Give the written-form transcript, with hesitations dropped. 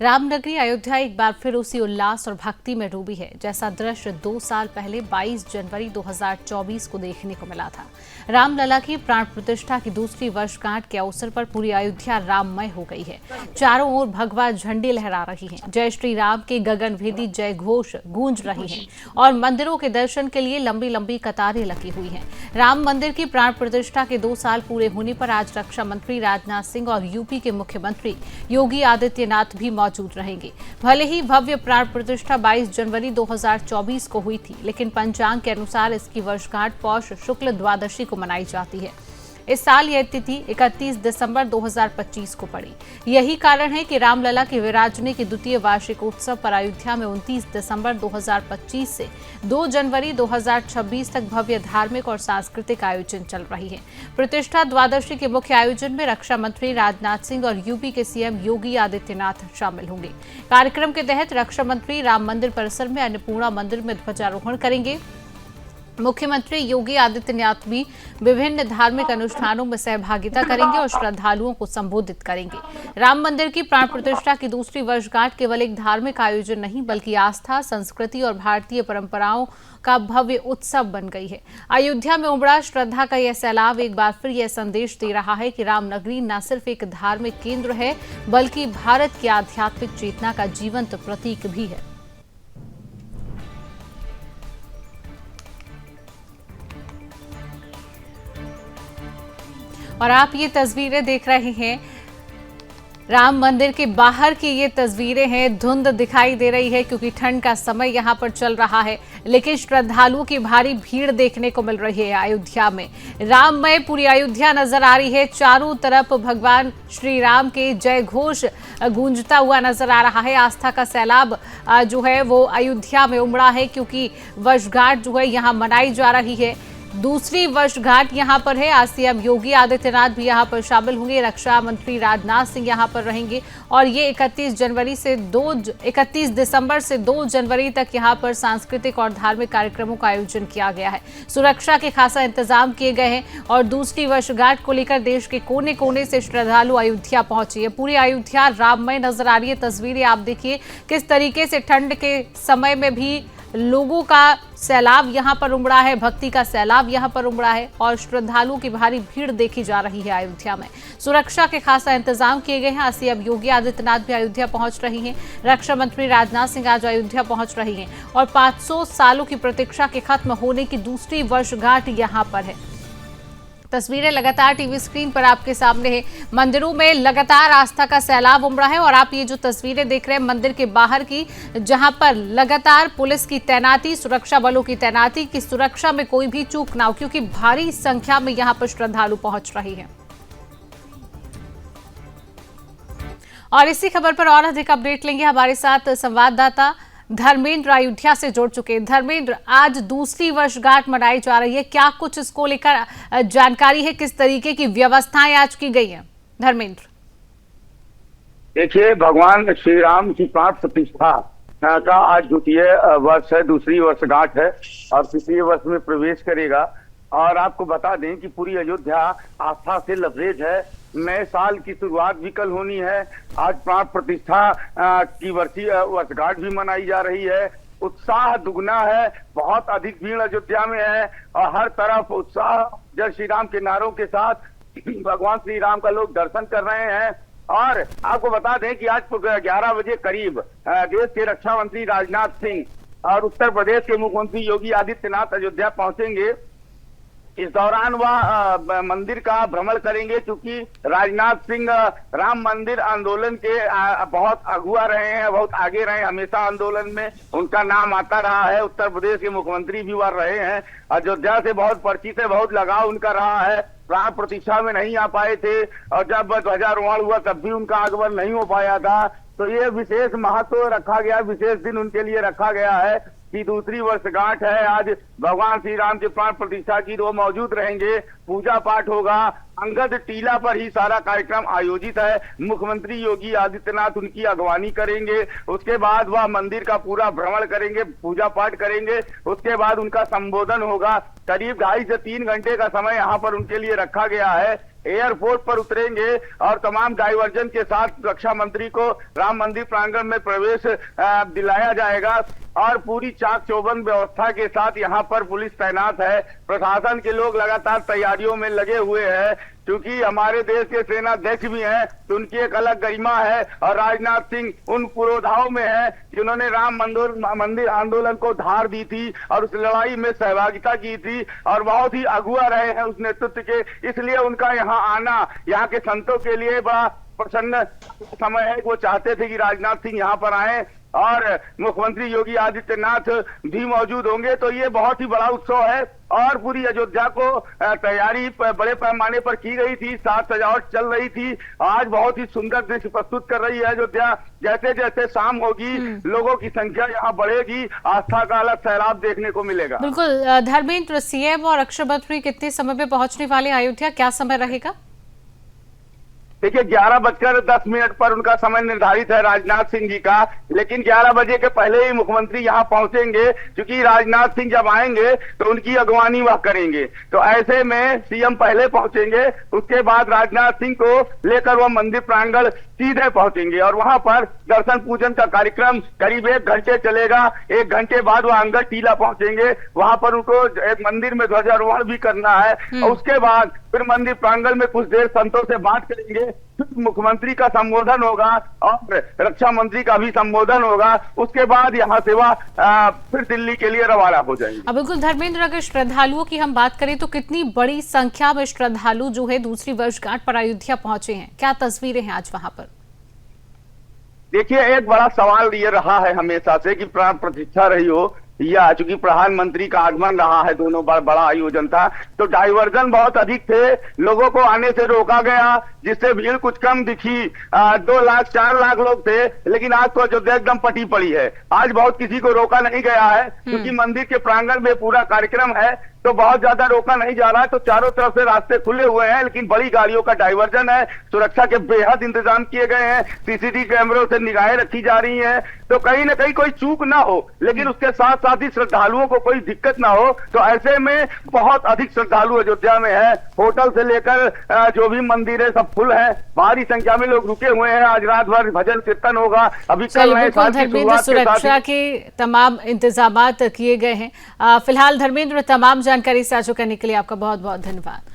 रामनगरी अयोध्या एक बार फिर उसी उल्लास और भक्ति में डूबी है जैसा दृश्य 2 साल पहले 22 जनवरी 2024 को देखने को मिला था। रामलला की प्राण प्रतिष्ठा की दूसरी वर्षगांठ के अवसर पर पूरी अयोध्या राममय हो गई है। चारों ओर भगवा झंडे लहरा रही हैं, जय श्री राम के गगनभेदी जय घोष गूंज रही हैं और मंदिरों के दर्शन के लिए लंबी लंबी कतारें लगी हुई हैं। राम मंदिर की प्राण प्रतिष्ठा के 2 साल पूरे होने पर आज रक्षा मंत्री राजनाथ सिंह और यूपी के मुख्यमंत्री योगी आदित्यनाथ भी मौजूद रहेंगे। भले ही भव्य प्राण प्रतिष्ठा 22 जनवरी 2024 को हुई थी, लेकिन पंचांग के अनुसार इसकी वर्षगांठ पौष शुक्ल द्वादशी को मनाई जाती है। इस साल यह तिथि 31 दिसंबर 2025 को पड़ी। यही कारण है कि रामलला के विराजने की द्वितीय वार्षिक उत्सव पर अयोध्या में 29 दिसंबर 2025 से 2 जनवरी 2026 तक भव्य धार्मिक और सांस्कृतिक आयोजन चल रही है। प्रतिष्ठा द्वादशी के मुख्य आयोजन में रक्षा मंत्री राजनाथ सिंह और यूपी के सीएम योगी आदित्यनाथ शामिल होंगे। कार्यक्रम के तहत रक्षा मंत्री राम मंदिर परिसर में अन्नपूर्णा मंदिर में ध्वजारोहण करेंगे। मुख्यमंत्री योगी आदित्यनाथ भी विभिन्न धार्मिक अनुष्ठानों में सहभागिता करेंगे और श्रद्धालुओं को संबोधित करेंगे। राम मंदिर की प्राण प्रतिष्ठा की दूसरी वर्षगांठ केवल एक धार्मिक आयोजन नहीं, बल्कि आस्था, संस्कृति और भारतीय परंपराओं का भव्य उत्सव बन गई है। अयोध्या में उमड़ा श्रद्धा का यह सैलाब एक बार फिर यह संदेश दे रहा है कि राम नगरी न सिर्फ एक धार्मिक केंद्र है, बल्कि भारत की आध्यात्मिक चेतना का जीवंत प्रतीक भी है। और आप ये तस्वीरें देख रहे हैं, राम मंदिर के बाहर की ये तस्वीरें हैं। धुंध दिखाई दे रही है क्योंकि ठंड का समय यहाँ पर चल रहा है, लेकिन श्रद्धालुओं की भारी भीड़ देखने को मिल रही है। अयोध्या में राममय पूरी अयोध्या नजर आ रही है। चारों तरफ भगवान श्री राम के जय घोष गूंजता हुआ नजर आ रहा है। आस्था का सैलाब जो है वो अयोध्या में उमड़ा है क्योंकि वर्षगांठ जो है यहाँ मनाई जा रही है। दूसरी वर्षगांठ यहाँ पर है। आज सीएम योगी आदित्यनाथ भी यहाँ पर शामिल होंगे। रक्षा मंत्री राजनाथ सिंह यहाँ पर रहेंगे और ये 31 दिसंबर से 2 जनवरी तक यहाँ पर सांस्कृतिक और धार्मिक कार्यक्रमों का आयोजन किया गया है। सुरक्षा के खासा इंतजाम किए गए हैं और दूसरी वर्षगांठ को लेकर देश के कोने कोने से श्रद्धालु अयोध्या पहुंचे हैं। पूरी अयोध्या राममय नजर आ रही है। तस्वीरें आप देखिए किस तरीके से ठंड के समय में भी लोगों का सैलाब यहाँ पर उमड़ा है, भक्ति का सैलाब यहाँ पर उमड़ा है और श्रद्धालुओं की भारी भीड़ देखी जा रही है। अयोध्या में सुरक्षा के खासा इंतजाम किए गए हैं। सीएम योगी आदित्यनाथ भी अयोध्या पहुंच रही हैं। रक्षा मंत्री राजनाथ सिंह आज अयोध्या पहुंच रही हैं और 500 सालों की प्रतीक्षा के खत्म होने की दूसरी वर्षगांठ यहाँ पर है। तस्वीरें लगातार टीवी स्क्रीन पर आपके सामने है। मंदिरों में लगातार आस्था का सैलाब उमड़ा है और आप ये जो तस्वीरें देख रहे हैं मंदिर के बाहर की, जहां पर लगातार पुलिस की तैनाती, सुरक्षा बलों की तैनाती की सुरक्षा में कोई भी चूक ना हो, क्योंकि भारी संख्या में यहां पर श्रद्धालु पहुंच रहे हैं। और इसी खबर पर और अधिक अपडेट लेंगे। हमारे साथ संवाददाता धर्मेंद्र अयोध्या से जुड़ चुके हैं। धर्मेंद्र, आज दूसरी वर्षगांठ मनाई जा रही है, क्या कुछ इसको लेकर जानकारी है? किस तरीके की व्यवस्थाएं आज की गई हैं? धर्मेंद्र, देखिए, भगवान श्री राम की प्राण प्रतिष्ठा का आज द्वितीय वर्ष है, दूसरी वर्षगांठ है और तृतीय वर्ष में प्रवेश करेगा। और आपको बता दें कि पूरी अयोध्या आस्था से लबरेज है। नए साल की शुरुआत भी कल होनी है। आज प्राण प्रतिष्ठा की वर्षगांठ भी मनाई जा रही है। उत्साह दुगना है, बहुत अधिक भीड़ अयोध्या में है और हर तरफ उत्साह जय श्री राम के नारों के साथ भगवान श्री राम का लोग दर्शन कर रहे हैं। और आपको बता दें कि आज 11 बजे करीब देश के रक्षा मंत्री राजनाथ सिंह और उत्तर प्रदेश के मुख्यमंत्री योगी आदित्यनाथ अयोध्या पहुंचेंगे। इस दौरान वह मंदिर का भ्रमण करेंगे, क्योंकि राजनाथ सिंह राम मंदिर आंदोलन के बहुत अगुआ रहे हैं, बहुत आगे रहे, हमेशा आंदोलन में उनका नाम आता रहा है। उत्तर प्रदेश के मुख्यमंत्री भी वह रहे हैं। अयोध्या से बहुत परिचित है, बहुत लगाव उनका रहा है। प्राण प्रतिष्ठा में नहीं आ पाए थे और जब ध्वजारोहण हुआ तब भी उनका आगमन नहीं हो पाया था। तो ये विशेष महत्व रखा गया, विशेष दिन उनके लिए रखा गया है कि दूसरी वर्षगांठ है। आज भगवान श्री राम के प्राण प्रतिष्ठा की वो मौजूद रहेंगे, पूजा पाठ होगा। अंगद टीला पर ही सारा कार्यक्रम आयोजित है। मुख्यमंत्री योगी आदित्यनाथ उनकी अगवानी करेंगे। उसके बाद वह मंदिर का पूरा भ्रमण करेंगे, पूजा पाठ करेंगे। उसके बाद उनका संबोधन होगा। करीब 2.5 से 3 घंटे का समय यहाँ पर उनके लिए रखा गया है। एयरपोर्ट पर उतरेंगे और तमाम डाइवर्जन के साथ रक्षा मंत्री को राम मंदिर प्रांगण में प्रवेश दिलाया जाएगा और पूरी चाक चौबंद व्यवस्था के साथ यहाँ पर पुलिस तैनात है। प्रशासन के लोग लगातार तैयारियों में लगे हुए हैं, क्योंकि हमारे देश के सेनाध्यक्ष भी हैं तो उनकी एक अलग गरिमा है और राजनाथ सिंह उन पुरोधाओं में है जिन्होंने राम मंदिर आंदोलन को धार दी थी और उस लड़ाई में सहभागिता की थी और बहुत ही अगुआ रहे हैं उस नेतृत्व के। इसलिए उनका यहाँ आना यहाँ के संतों के लिए बड़ा प्रसन्न समय है। वो चाहते थे कि राजनाथ सिंह यहाँ पर आए और मुख्यमंत्री योगी आदित्यनाथ भी मौजूद होंगे, तो ये बहुत ही बड़ा उत्सव है और पूरी अयोध्या को तैयारी बड़े पैमाने पर की गई थी, साज सजावट चल रही थी। आज बहुत ही सुंदर दृश्य प्रस्तुत कर रही है अयोध्या। जैसे जैसे शाम होगी लोगों की संख्या यहाँ बढ़ेगी, आस्था का अलग सैलाब देखने को मिलेगा। बिल्कुल धर्मेंद्र, सीएम और रक्षा मंत्री कितने समय पे पहुंचने वाले अयोध्या, क्या समय रहेगा? देखिए 11:10 पर उनका समय निर्धारित है राजनाथ सिंह जी का, लेकिन 11 बजे के पहले ही मुख्यमंत्री यहाँ पहुंचेंगे, क्योंकि राजनाथ सिंह जब आएंगे तो उनकी अगवानी वह करेंगे। तो ऐसे में सीएम पहले पहुंचेंगे, उसके बाद राजनाथ सिंह को लेकर वह मंदिर प्रांगण सीधे पहुंचेंगे और वहां पर दर्शन पूजन का कार्यक्रम करीब 1 घंटे चलेगा। 1 घंटे बाद वह अंगद टीला पहुंचेंगे, वहां पर उनको एक मंदिर में ध्वजारोहण भी करना है और उसके बाद फिर मंदिर प्रांगण में कुछ देर संतों से बात करेंगे। मुख्यमंत्री का संबोधन होगा और रक्षा मंत्री का भी संबोधन होगा। उसके बाद यहाँ से वह फिर दिल्ली के लिए रवाना हो जाएंगे। अब बिल्कुल धर्मेंद्र, अगर श्रद्धालुओं की हम बात करें तो कितनी बड़ी संख्या में श्रद्धालु जो है दूसरी वर्षगांठ पर अयोध्या पहुंचे हैं, क्या तस्वीरें हैं आज वहां पर? देखिए एक बड़ा सवाल ये रहा है हमेशा से कि प्राण प्रतिष्ठा रही हो या चूंकि प्रधानमंत्री का आगमन रहा है, दोनों बार बड़ा आयोजन था, तो डाइवर्जन बहुत अधिक थे, लोगों को आने से रोका गया, जिससे भीड़ कुछ कम दिखी। 2 लाख 4 लाख लोग थे, लेकिन आज तो अयोध्या एकदम पटी पड़ी है। आज बहुत किसी को रोका नहीं गया है, क्योंकि मंदिर के प्रांगण में पूरा कार्यक्रम है, तो बहुत ज्यादा रोका नहीं जा रहा है। तो चारों तरफ से रास्ते खुले हुए हैं, लेकिन बड़ी गाड़ियों का डाइवर्जन है, सुरक्षा के बेहद इंतजाम किए गए हैं, सीसीटीवी कैमरों से निगाहें रखी जा रही हैं, तो कहीं ना कहीं कोई चूक ना हो, लेकिन उसके साथ साथ ही श्रद्धालुओं को कोई दिक्कत ना हो। तो ऐसे में बहुत अधिक श्रद्धालु अयोध्या में है, होटल से लेकर जो भी मंदिर है सब फुल है, भारी संख्या में लोग रुके हुए हैं। आज रात भर भजन कीर्तन होगा। अभी कल नए साल की शुरुआत सुरक्षा के तमाम इंतजाम किए गए हैं। फिलहाल धर्मेंद्र, तमाम जानकारी साझा करने के लिए आपका बहुत बहुत धन्यवाद।